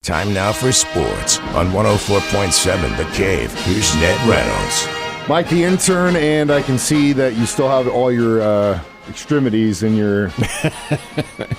Time now for sports on 104.7 The Cave. Here's Ned Reynolds. Mike, the intern, and I can see that you still have all your extremities in your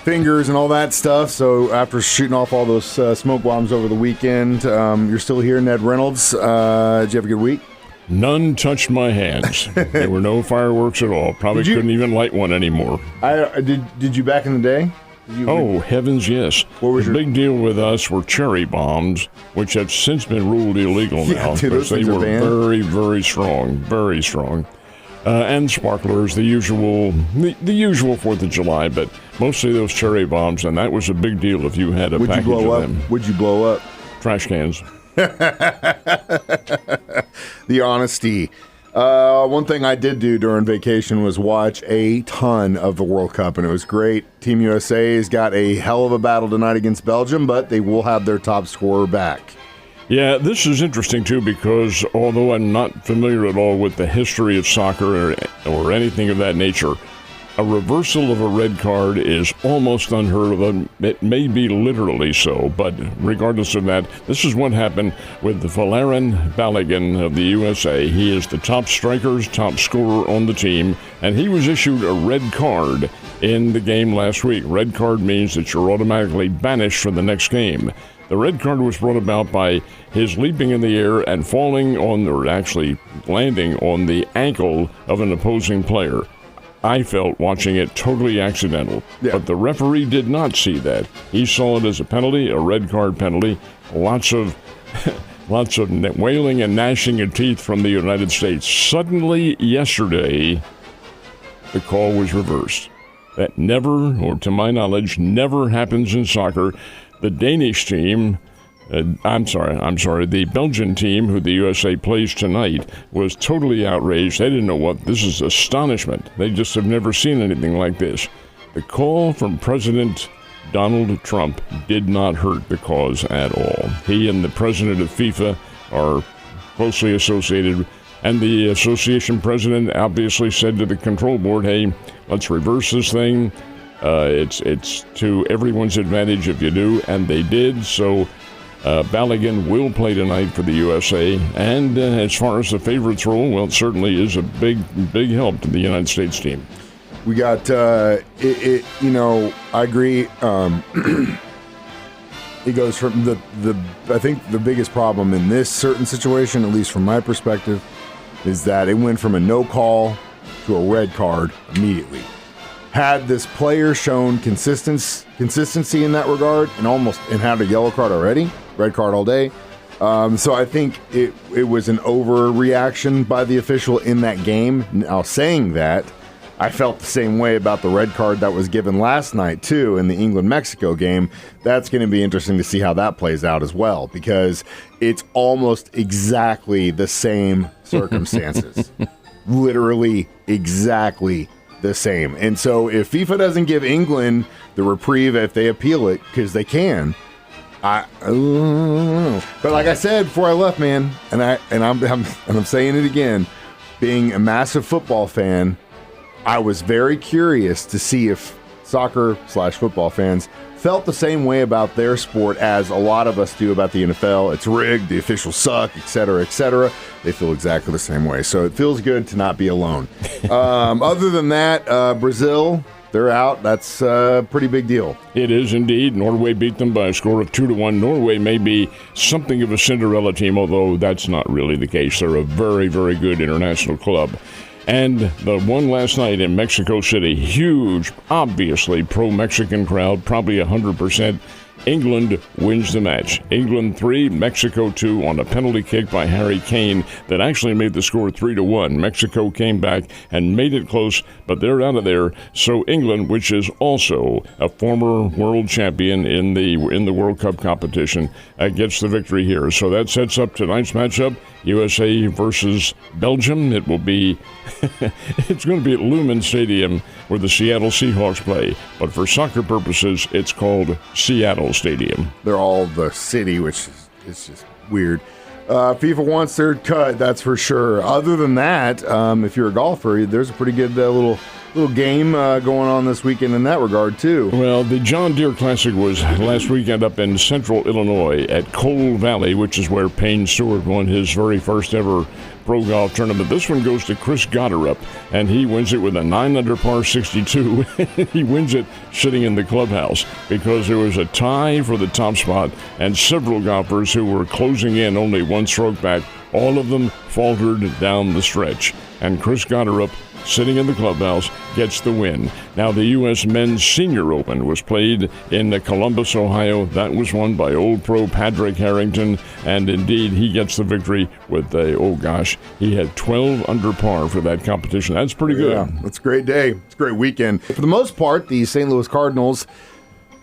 fingers and all that stuff. So after shooting off all those smoke bombs over the weekend, you're still here, Ned Reynolds. Did you have a good week? None touched my hands. There were no fireworks at all. Probably couldn't even light one anymore. Did you back in the day? Heavens, yes. The big deal with us were cherry bombs, which have since been ruled illegal now. Because they were very, very strong, very strong. And sparklers, the usual 4th of July, but mostly those cherry bombs, and that was a big deal if you had a package of them. Would you blow up? Trash cans. The honesty. One thing I did do during vacation was watch a ton of the World Cup, and it was great. Team USA has got a hell of a battle tonight against Belgium, but they will have their top scorer back. Yeah, this is interesting, too, because although I'm not familiar at all with the history of soccer or anything of that nature, a reversal of a red card is almost unheard of. It may be literally so, but regardless of that, this is what happened with the Valérien Balogun of the USA. He is the top striker, top scorer on the team, and he was issued a red card in the game last week. Red card means that you're automatically banished for the next game. The red card was brought about by his leaping in the air and falling on, or actually landing on the ankle of an opposing player. I felt watching it totally accidental, but the referee did not see that. He saw it as a penalty, a red card penalty. Lots of wailing and gnashing of teeth from the United States. Suddenly, yesterday, the call was reversed. That never, or to my knowledge, never happens in soccer. The Danish team, the Belgian team, who the USA plays tonight, was totally outraged. They didn't know what. This is astonishment. They just have never seen anything like this. The call from President Donald Trump did not hurt the cause at all. He and the president of FIFA are closely associated, and the association president obviously said to the control board, hey, let's reverse this thing. It's to everyone's advantage if you do, and they did. So Balogun will play tonight for the USA, and as far as the favorites roll, well, it certainly is a big help to the United States team. We got, I agree. It goes from I think the biggest problem in this certain situation, at least from my perspective, is that it went from a no call to a red card immediately. Had this player shown consistency in that regard and had a yellow card already, red card all day. So I think it was an overreaction by the official in that game. Now, saying that, I felt the same way about the red card that was given last night, too, in the England-Mexico game. That's going to be interesting to see how that plays out as well, because it's almost exactly the same circumstances. Literally exactly the same. And so if FIFA doesn't give England the reprieve if they appeal it, because they can, but like I said before I left, man, and I'm saying it again, being a massive football fan, I was very curious to see if soccer/football fans felt the same way about their sport as a lot of us do about the NFL. It's rigged, the officials suck, et cetera, et cetera. They feel exactly the same way. So it feels good to not be alone. Other than that, Brazil, they're out. That's a pretty big deal. It is indeed. Norway beat them by a score of 2-1. Norway may be something of a Cinderella team, although that's not really the case. They're a very, very good international club. And the one last night in Mexico City, huge, obviously pro-Mexican crowd, probably 100%. England wins the match. England 3, Mexico 2 on a penalty kick by Harry Kane that actually made the score 3-1. Mexico came back and made it close, but they're out of there. So England, which is also a former world champion in the World Cup competition, gets the victory here. So that sets up tonight's matchup. USA versus Belgium. It will be, it's going to be at Lumen Stadium where the Seattle Seahawks play. But for soccer purposes, it's called Seattle Stadium. They're all the city, which is just weird. FIFA wants their cut, that's for sure. Other than that, if you're a golfer, there's a pretty good little game going on this weekend in that regard, too. Well, the John Deere Classic was last weekend up in central Illinois at Coal Valley, which is where Payne Stewart won his very first ever pro golf tournament. This one goes to Chris Gotterup, and he wins it with a 9 under par 62. He wins it sitting in the clubhouse because there was a tie for the top spot, and several golfers who were closing in only one stroke back, all of them faltered down the stretch. And Chris Gotterup, sitting in the clubhouse, gets the win. Now, the U.S. Men's Senior Open was played in Columbus, Ohio. That was won by old pro Padraig Harrington, and indeed, he gets the victory with he had 12 under par for that competition. That's pretty good. Yeah, it's a great day. It's a great weekend. For the most part, the St. Louis Cardinals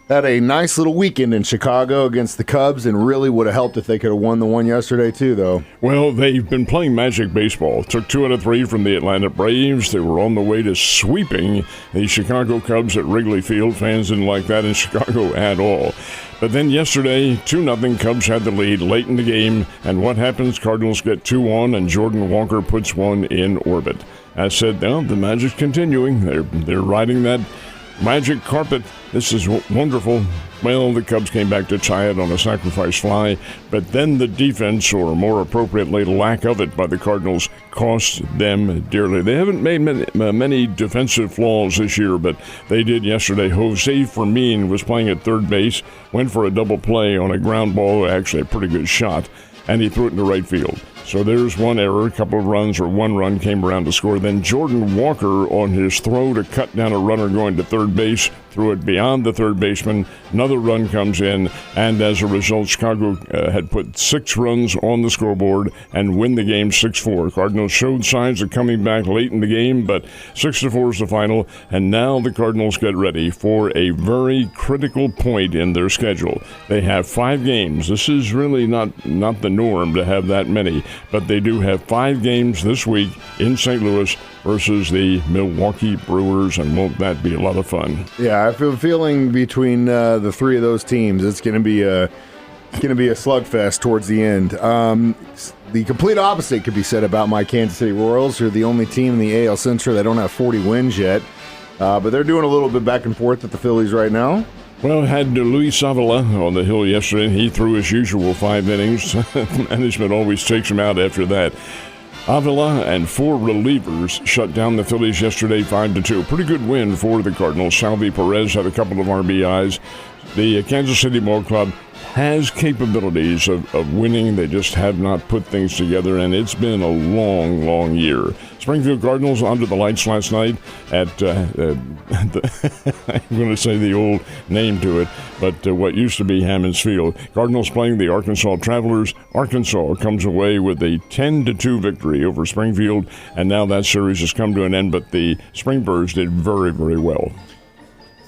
had a nice little weekend in Chicago against the Cubs, and really would have helped if they could have won the one yesterday, too, though. Well, they've been playing Magic Baseball. Took 2 out of 3 from the Atlanta Braves. They were on the way to sweeping the Chicago Cubs at Wrigley Field. Fans didn't like that in Chicago at all. But then yesterday, 2-0, Cubs had the lead late in the game, and what happens? Cardinals get 2 on, and Jordan Walker puts one in orbit. I said, no, the Magic's continuing. They're riding that magic carpet. This is wonderful. Well, the Cubs came back to tie it on a sacrifice fly, but then the defense, or more appropriately, lack of it by the Cardinals, cost them dearly. They haven't made many defensive flaws this year, but they did yesterday. Jose Fermin was playing at third base, went for a double play on a ground ball, actually a pretty good shot, and he threw it into right field. So there's one error, a couple of runs, or one run came around to score. Then Jordan Walker, on his throw to cut down a runner going to third base, threw it beyond the third baseman. Another run comes in, and as a result, Chicago had put 6 runs on the scoreboard and win the game 6-4. Cardinals showed signs of coming back late in the game, but 6-4 is the final, and now the Cardinals get ready for a very critical point in their schedule. They have 5 games. This is really not the norm to have that many, but they do have 5 games this week in St. Louis versus the Milwaukee Brewers, and won't that be a lot of fun? Yeah, I feel feeling between the 3 of those teams, it's going to be a slugfest towards the end. The complete opposite could be said about my Kansas City Royals, who are the only team in the AL Central that don't have 40 wins yet, but they're doing a little bit back and forth with the Phillies right now. Well, had Luis Avila on the hill yesterday. He threw his usual 5 innings. Management always takes him out after that. Avila and 4 relievers shut down the Phillies yesterday 5-2. Pretty good win for the Cardinals. Salvi Perez had a couple of RBIs. The Kansas City Ball Club has capabilities of winning. They just have not put things together, and it's been a long, long year. Springfield Cardinals under the lights last night at, I'm going to say the old name to it, but what used to be Hammons Field. Cardinals playing the Arkansas Travelers. Arkansas comes away with a 10-2 victory over Springfield, and now that series has come to an end, but the Springbirds did very, very well.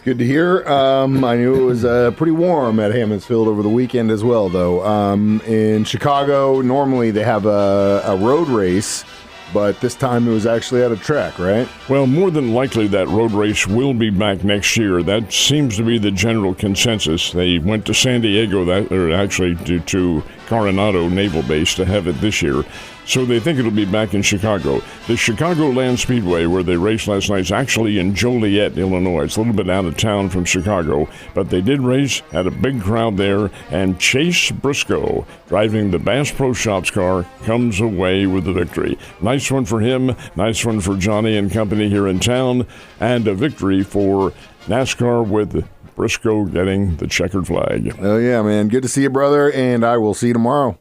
Good to hear. I knew it was pretty warm at Hammons Field over the weekend as well, though. In Chicago, normally they have a road race, but this time it was actually at a track, right? Well, more than likely that road race will be back next year. That seems to be the general consensus. They went to San Diego, to Coronado Naval Base to have it this year. So they think it'll be back in Chicago. The Chicagoland Speedway, where they raced last night, is actually in Joliet, Illinois. It's a little bit out of town from Chicago, but they did race, had a big crowd there, and Chase Briscoe, driving the Bass Pro Shops car, comes away with the victory. Nice one for him, nice one for Johnny and company here in town, and a victory for NASCAR with Briscoe getting the checkered flag. Oh, yeah, man. Good to see you, brother, and I will see you tomorrow.